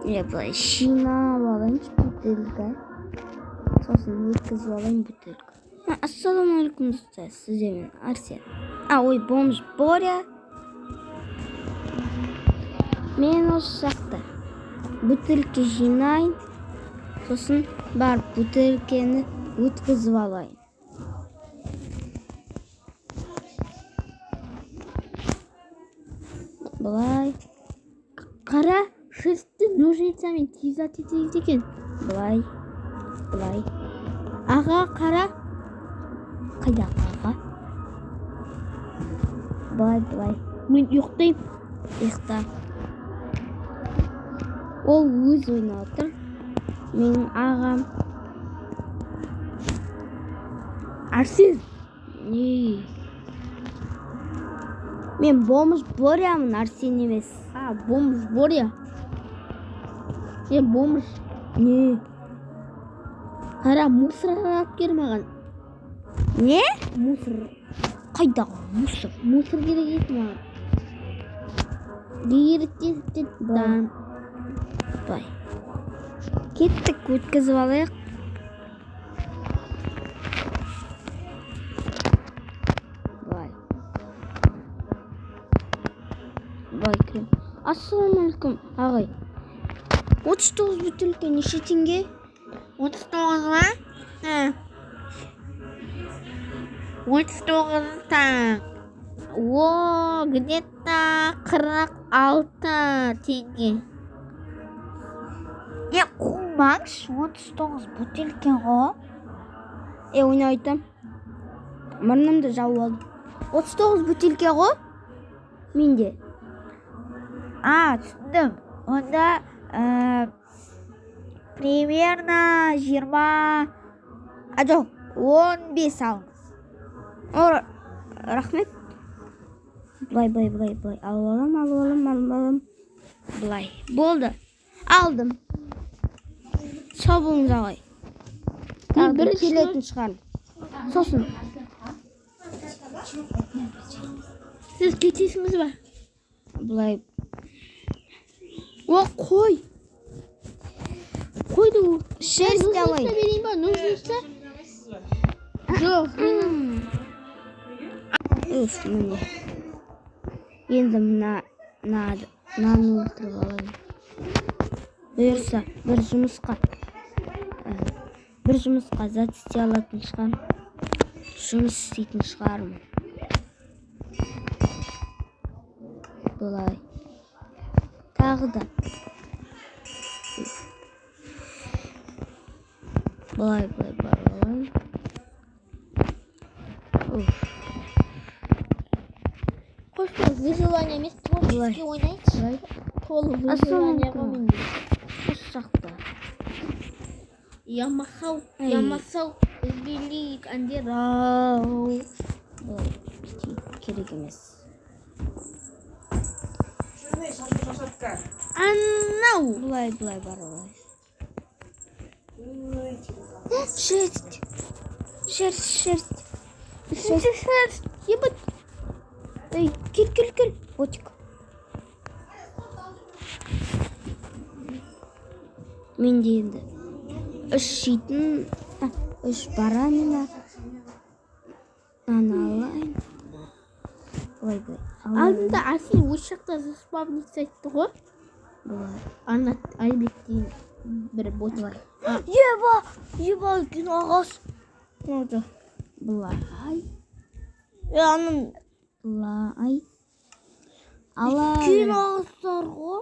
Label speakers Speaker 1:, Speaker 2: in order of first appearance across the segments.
Speaker 1: Былай жинап алайыншы бутылка. Сосын өткізіп алайын бутылка. Ассалаумағалейкум достар, сіздермен Арсен. Ой, бомж Боря. Мен осы жақта бутылка жинайын. Сосын барып бутылканы өткізіп алайын. Былай. Қара, шерстті ножницамен тезат етеді екен. Былай. Аға, қара. Қайда аға? Былай. Мен ұйықтайым. Ұйықта. Ол өз ойнап отыр. Менің ағам. Арсен. Не? Мен бомж Борямын, Арсен емес.
Speaker 2: Бомж Боря. Бомж.
Speaker 1: Не?
Speaker 2: Қара, мусор алып кел маған.
Speaker 1: Не?
Speaker 2: Мусор.
Speaker 1: Қайдағы мусор?
Speaker 2: Мусор керек еді маған. Керек
Speaker 1: Бай. Кеттік, өткізіп алайық. Бай крем. Ассалаумағалейкум, ағай. 39 бутылка неше теңге?
Speaker 2: 39 ма? 39 таң. Где-то 46 теңге.
Speaker 1: Қумаңш, 39 бутылка ғой. Ойнап айтам. Мұрнымды жауып алдым. 39 бутылка ғой? Менде.
Speaker 2: Түсіндім. Онда примерно 20...
Speaker 1: Жоқ,
Speaker 2: 15 алыңыз.
Speaker 1: Рахмет. Былай. Алып алам. Былай. Болды. Алдым. Сау болыңыз ағай. Бір келетін шығар. Сосын.
Speaker 2: Сіз кетесіңіз ба?
Speaker 1: Былай. Қой.
Speaker 2: Қойды.
Speaker 1: Шерсть алайын.
Speaker 2: Берейін ба? Ножница? Жоқ.
Speaker 1: Міне. Енді мынаны өлтіріп алайын. Бұйырса, бір жұмысқа зат істей алатын шығар. Жұмыс істейтін шығармын. Бұлай. Тағы да. Бұлай.
Speaker 2: Қошта, выживание емес, творческий ойнайықшы. Толы выживанияға менде.
Speaker 1: Қос жақта.
Speaker 2: Ямасау, ізбелік, әндерау.
Speaker 1: Бұлай, керек емес.
Speaker 2: Анау.
Speaker 1: Бұлай. Шерсть.
Speaker 2: Ебать.
Speaker 1: Кел. Ботик. Менде енді 3 жейтін, 3 баранина. Алайын. Бұлай.
Speaker 2: Алдында Арсен өз жақта заспавница айтты ғой.
Speaker 1: Бұлай.
Speaker 2: Айбектен бір ботик.
Speaker 1: Еба, күн ағас. Бұлай. Бұлай. Алайын.
Speaker 2: Күн ағастар ғой.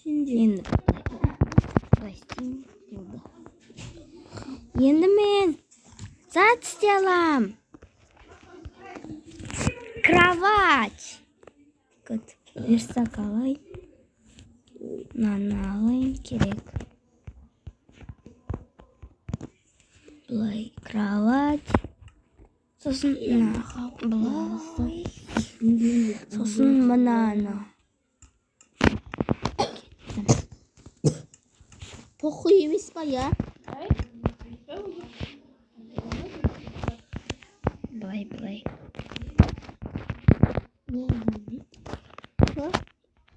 Speaker 1: Енді бұлай істеймін. Енді мен зат істей алам. Кровать. Версак алайын. Алайын керек. Бұлай кровать. Сосын бұлай. Сосын мынаны.
Speaker 2: Похуй емес па, я?
Speaker 1: Бұлай.
Speaker 2: Ne?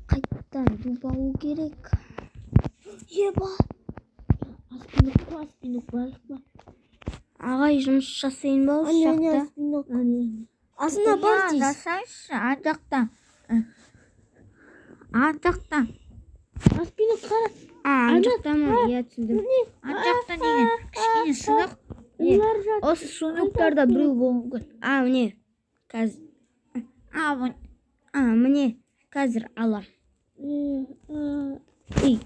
Speaker 1: Қайттан дубалу керек.
Speaker 2: Еба. Аспинок балық па?
Speaker 1: Ағай жұмыс жасайын ба осы жақта?
Speaker 2: Аспинок. Асына бар дейсіз.
Speaker 3: Жасайшы, ардақтан. Ардақтан.
Speaker 2: Аспинок қара.
Speaker 1: Ардақта ма? Иә, түсіндім.
Speaker 3: Ардақтан деген кішкене сынық.
Speaker 2: Олар жатыр.
Speaker 3: Осы сундуктарда біреу болу мүмкін.
Speaker 1: Міне. Қазір. Міне. Қазір алам. Ей.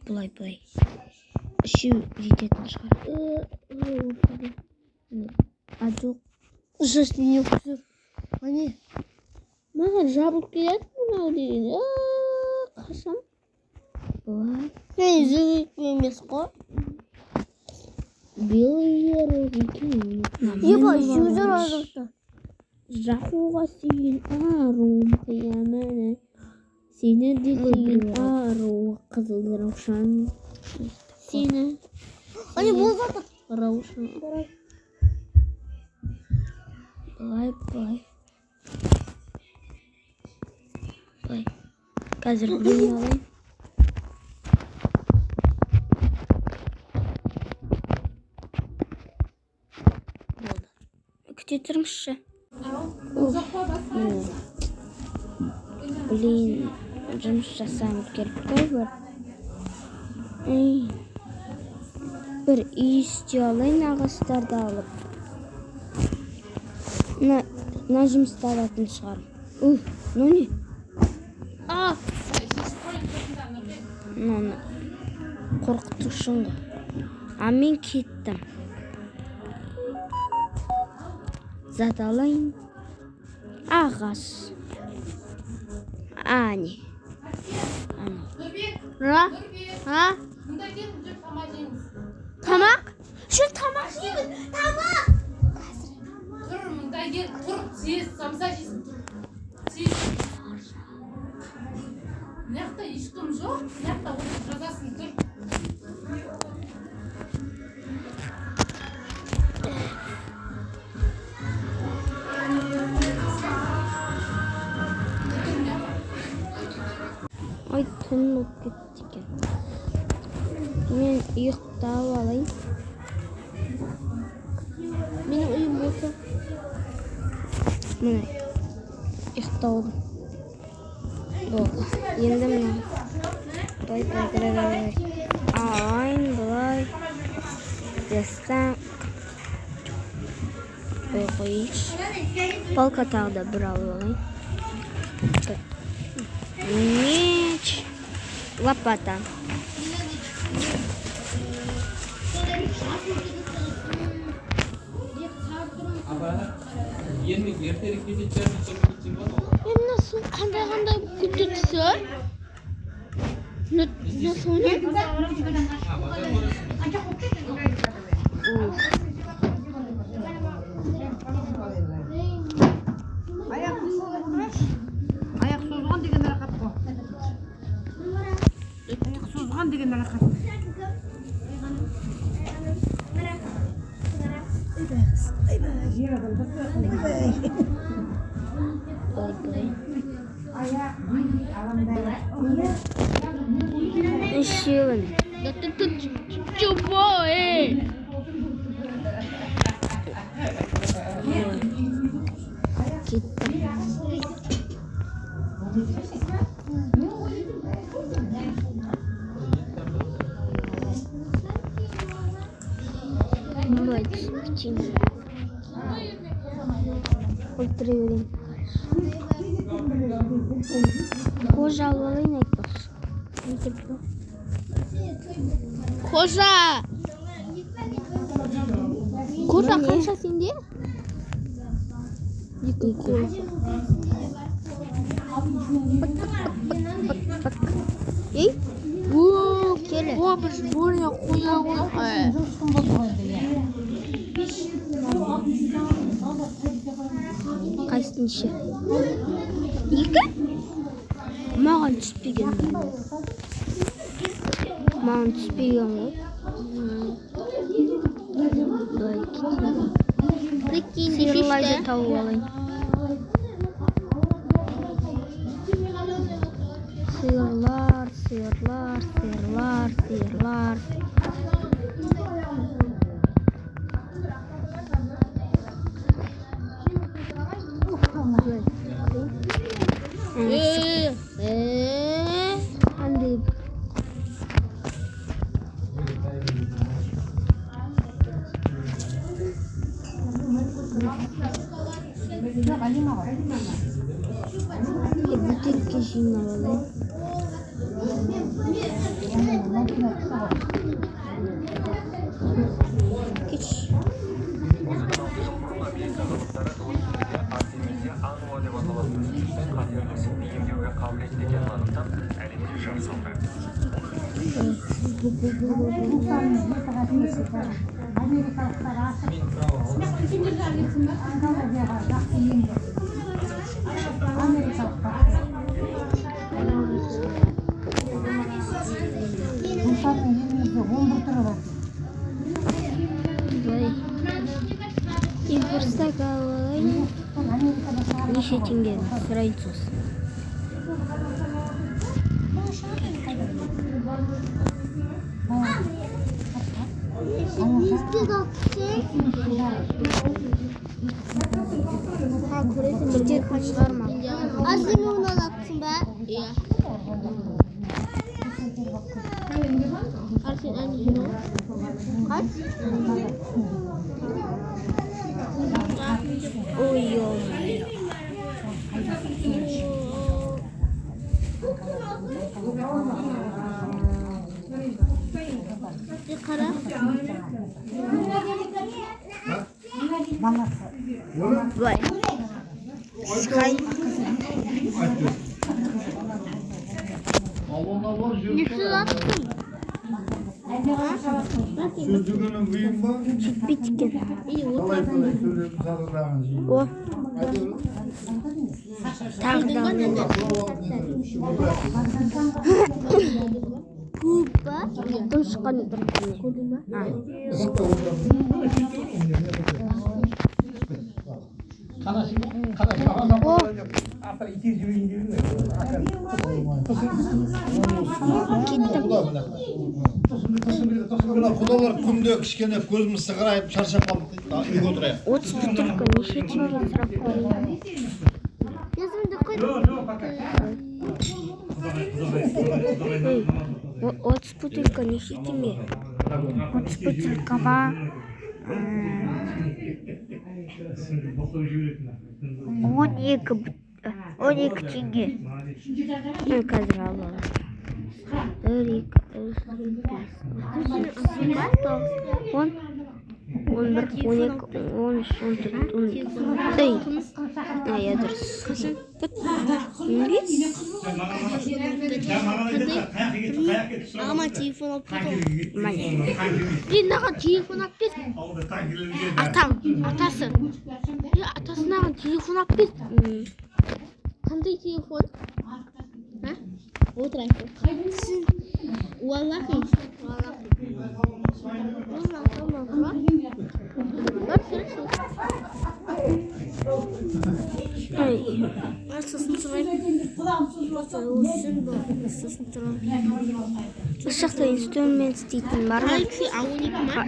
Speaker 1: Бұлай. Үшеу жететін шығар.
Speaker 2: Жоқ. Аспинок тұр. Міне. Маған жабылып келеді мынау деген. Қашам.
Speaker 1: Бұлай.
Speaker 2: Зүгік емес қой. Белый екен. Еба, жүзір азықты. Жақуға сүйін аруым қиямәні. Сені де сүйін аруы қызыл раушан. Сені. Ане, бол заты. Раушан.
Speaker 1: Бұлай. Қазір біреуін алайын. Күте тұрыңызшы. Блин, жұмыс жасайын келіп қой бір. Бір үй істей алайын ағаштарды алып. Мына жұмысты алатын шығарым. Ну не? Мынаны қорқытушың ғой. Мен кеттім. Зат алайын. Ағаш. Не?
Speaker 2: Тамақ? Şu тамақ жеймін. Тамақ!
Speaker 4: Тұр, мұнда кел, тұр, сез, самса жейсің, тұр. Сез. Мынақта ешкім жоқ, мынақта отырып жазасың, тұр.
Speaker 1: Ой, түн болып кетті екен. Мен ұйықтап алайын.
Speaker 2: Менің үйім болса.
Speaker 1: Міне, ұйықтаудым. Болды. Енді мына. Бұлай. Алайын, бұлай. Дестен. Қойыш. Палка тағы да бір алып алайын. Меч. Лопата.
Speaker 4: Ертерек кететін шығармын.
Speaker 2: Nasıl қандай күтті түсі? Nasıl onu?
Speaker 5: Аяқ созған деген рақат қой. Аяқ созған деген рақат.
Speaker 1: Үшеуін.
Speaker 2: Чубо,
Speaker 1: Кеттім. Бұлай түсіп өлтіре берейін. Қожа алып алайын айтпақшы.
Speaker 2: Қожа! Қожа қанша сенде? Екі қожа.
Speaker 1: Ей? Келі.
Speaker 2: Бір жборына қоя ғой.
Speaker 1: Қайсыншы? Екі? Маған түспеген. Маған түспеген ғой. Бұлай кетейін. Сиырлайды тауып алайын. Сиырлар. Sıyırlar. Hadi. Bütün kişinin alalım. Geç. Импорста қалай неше теңге сұрайсыз? Кететін шығарма.
Speaker 2: Азimi onu alacaksın be. Iya. Harusnya anjing. Kaç?
Speaker 1: Ой,
Speaker 2: Kara.
Speaker 1: Vay. Sky.
Speaker 2: Yüksel attın.
Speaker 6: Sözlüğünün büyüğün var.
Speaker 1: Bitkin.
Speaker 2: İyi o.
Speaker 6: Kolay kolay söylüyorum sarılarınızı.
Speaker 1: O. Tağdan.
Speaker 2: Kuba.
Speaker 1: Тушқан
Speaker 6: Құдалар күнде кішкене көзіміз сығырайып шаршап қалдық дейді. Үйге отырайық.
Speaker 1: 30 бутылка неше теңге сұрап қойын.
Speaker 2: Yazımda koy.
Speaker 1: 30 бутылка неше теңге?
Speaker 3: 30 бутылкаға 12 теңге.
Speaker 1: Қазір аламын. 11,
Speaker 2: Ama telefon alıp
Speaker 1: Мане.
Speaker 2: Dinle telefon alıp bir. Atası. Ya atasına telefon alıp bir. Kanday telefon? Ha? O telefon. Vallahi.
Speaker 1: Ошақта инструмент істейтін бар ма?
Speaker 2: Galaxy A12 ма?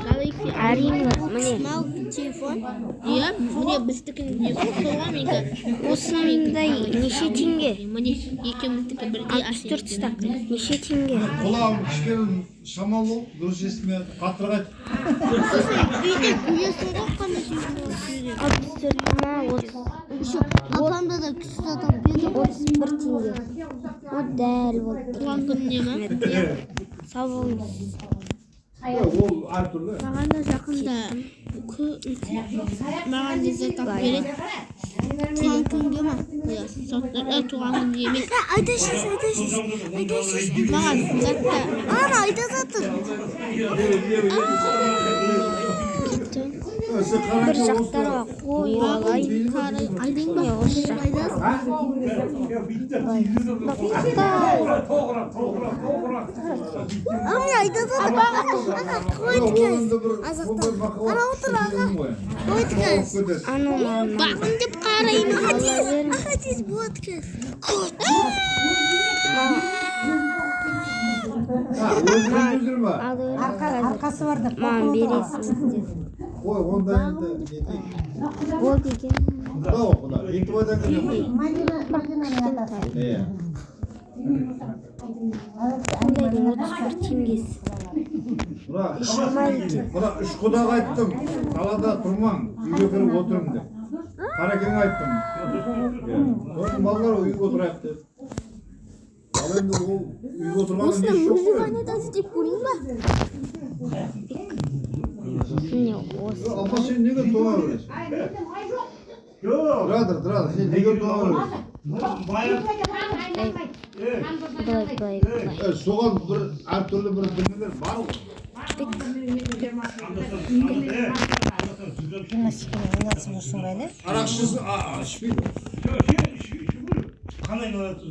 Speaker 2: Galaxy
Speaker 1: Әрине, міне.
Speaker 2: Small телефон. Иә, міне біздікін телефон соған менікі.
Speaker 1: Осындай неше теңге?
Speaker 2: Міне екеуміздікі бірдей
Speaker 1: 64 стак. Неше теңге?
Speaker 6: Құлағым кішкене шамалы, дұрыс естімей қаттырақ айт.
Speaker 2: Үйде күлесін қоққанда телефон.
Speaker 1: 64 ма?
Speaker 2: Апамда да күшті адам берді.
Speaker 1: 31 теңге. О, дәл болды.
Speaker 2: Туған күніне ма?
Speaker 1: Сау болыңыз.
Speaker 6: Ол әртүрлі.
Speaker 2: Маған да жақында маған леззат алып береді. Туған күнге ма? Туған күнге емес. Айтасыз. Маған затта. Ана айта жатыр.
Speaker 1: Бір жақтарға қой алайын.
Speaker 2: Айдың ба?
Speaker 1: Осы жақта.
Speaker 2: Ана айта жатыр. Ана қойды кәз. Азақта. Ана отыр аға. Қойды кәз.
Speaker 1: Аномалма.
Speaker 2: Бағын деп қараймын. Хадис болады кәз.
Speaker 6: Özünü üzülme.
Speaker 1: Al öyle
Speaker 5: Arkası vardır.
Speaker 1: mağan beresiniz dedi.
Speaker 6: Oy onda endi ne deydi?
Speaker 1: O деген
Speaker 6: Құда оқыда. Ентіп айдан келем. Иә.
Speaker 1: Бұндайдың 31 теңгесі.
Speaker 6: Мына үш құдаға айттым. Далада тұрмаң. Үйге кіріп отырым деп. Қаракеңе айттым. Сосын балалар үйге отырайық деп. Ал енді ол үйге отырғанын
Speaker 2: Осының
Speaker 6: еш жоқ қой.
Speaker 2: музыканы істеп көрейін ба?
Speaker 1: Міне осы.
Speaker 6: Апа сен неге тоңа бересің? Тұрадыр, сен неге тоңа бересің?
Speaker 1: Былай.
Speaker 6: Соған бір әртүрлі бір дүниелер бар ғой. Арақ ішесің, ішпейді.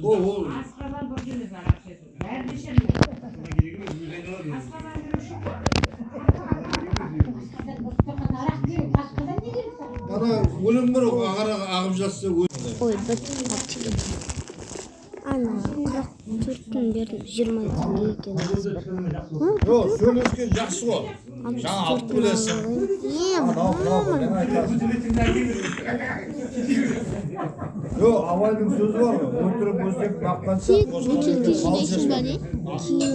Speaker 6: Ол. Ана өлім бір ағып жатса
Speaker 1: Ой, бітіп қалды. Ана 44-тің бердім 20 теңге екен.
Speaker 6: Жоқ, сөйлескен жақсы ғой. Жаңа алып білесің. Жоқ, абайдың сөзі бар ғой. Өтірік өсек мақтанса,
Speaker 2: Бөтелке жинайсың ба не?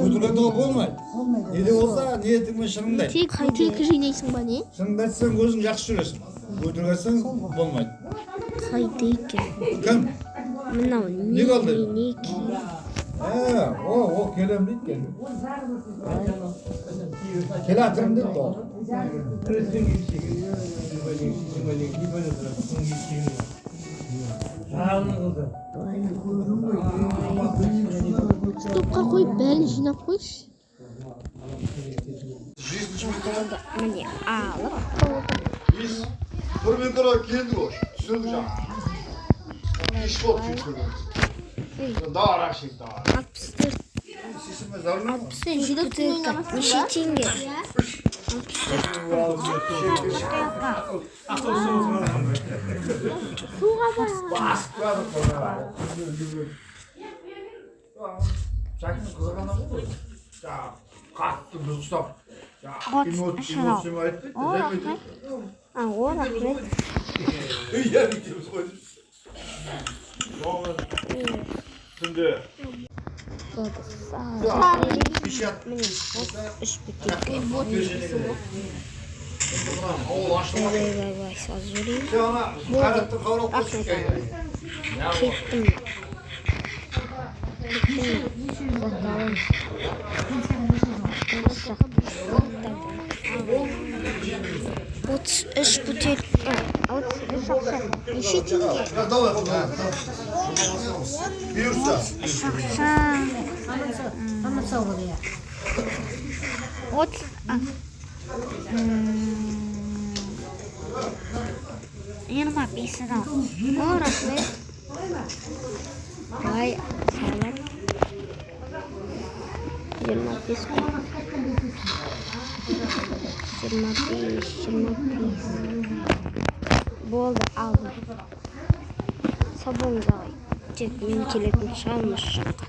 Speaker 6: өтірікті болмайды. Неде болса, ниетіңмен шыныңды айт.
Speaker 2: Тек бөтелке жинайсың ба не?
Speaker 6: Шыныңды айтсаң өзің жақсы жүресің. Өтірік айтсаң болмайды.
Speaker 1: Қайда екен?
Speaker 6: Кім?
Speaker 1: Мынау
Speaker 6: Не қалды?
Speaker 1: не киім?
Speaker 6: О, келем дейді келем. Келе атырым дейді ол.
Speaker 2: Стопқа қойып бәрін жинап қойшы.
Speaker 1: Міне алып болды.
Speaker 6: Көрмен қарай келді ғой. Түсірді жаңа. İş bol çünkü. Daha araşık daha.
Speaker 1: 64
Speaker 6: Sesime zarına mı?
Speaker 2: Сен жүрек ойнамасың
Speaker 1: неше
Speaker 2: ба?
Speaker 1: теңге?
Speaker 2: Суға бас.
Speaker 6: Basıkladık ona. Çakin kızıqana mı koydun? Ya kalktı biz ustap. Ya emosyonu ayıttı. Demedi.
Speaker 1: А, о, рахмет.
Speaker 6: Yer ikimiz koyduk. Şimdi.
Speaker 1: Болды.
Speaker 6: Bir şey yap.
Speaker 1: Міне 33 біткен.
Speaker 6: Oğul açtırma.
Speaker 1: Бай, саз жүрейін.
Speaker 6: Sen ona kaynattın kavrap koşun
Speaker 1: Рахмет.
Speaker 6: gel.
Speaker 1: Кеттім. Оталым. 33 бутель. 33 ақша. Неше теңге?
Speaker 6: Давай. Buyursa.
Speaker 1: Ақша. Жиырма бесін ал. О, рахмет. Бай, салам. 25 қой. 25. Болды, алдым. Сабыңыз ағай. Тек мен келетін шығамын осы жаққа.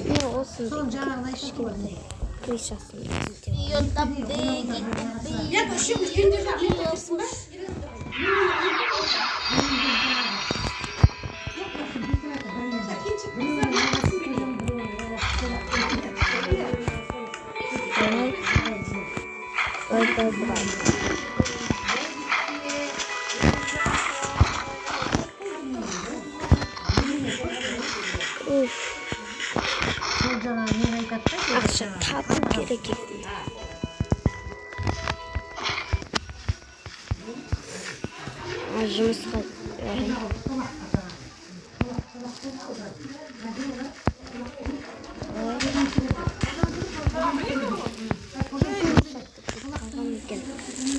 Speaker 1: Мен осындай кішкентай крышасын іздеп.
Speaker 4: Я вообще үйінде жақын ба?
Speaker 1: Бай. Ақша табу керек екен. Жұмысқа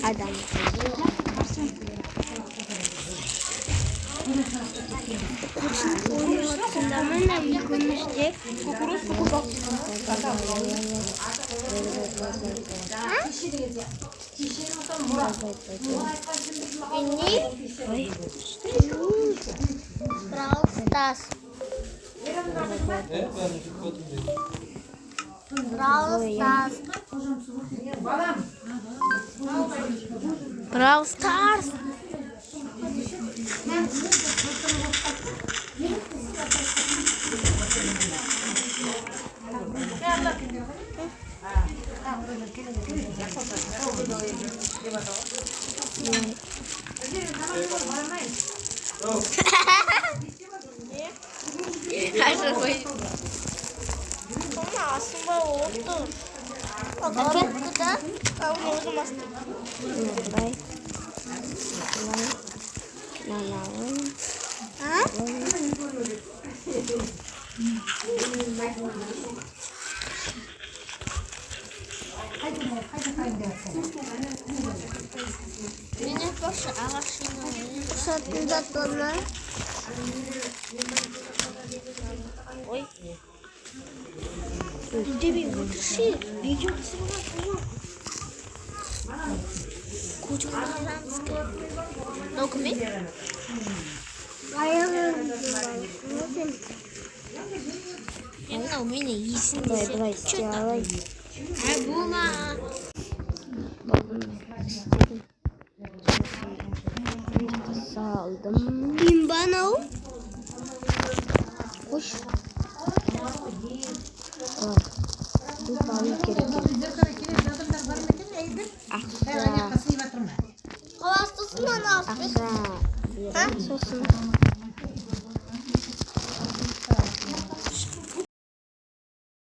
Speaker 1: адам. Mana yıkılmıştık.
Speaker 2: Kukuruz bak.
Speaker 1: Ini Brawl Stars. Brawl Stars. Brawl Stars.
Speaker 2: Ini boş ağaçını.
Speaker 1: Satında dolar.
Speaker 2: Oy. Bir de bir şey. Videosu var ama. Kocaman hayran sıkıyor. Dokumi.
Speaker 1: Ayağım.
Speaker 2: Emine o beni iyisin.
Speaker 1: Давай, сделай.
Speaker 2: Ay buna.
Speaker 1: Saldım.
Speaker 2: Bimbano.
Speaker 1: Kuş.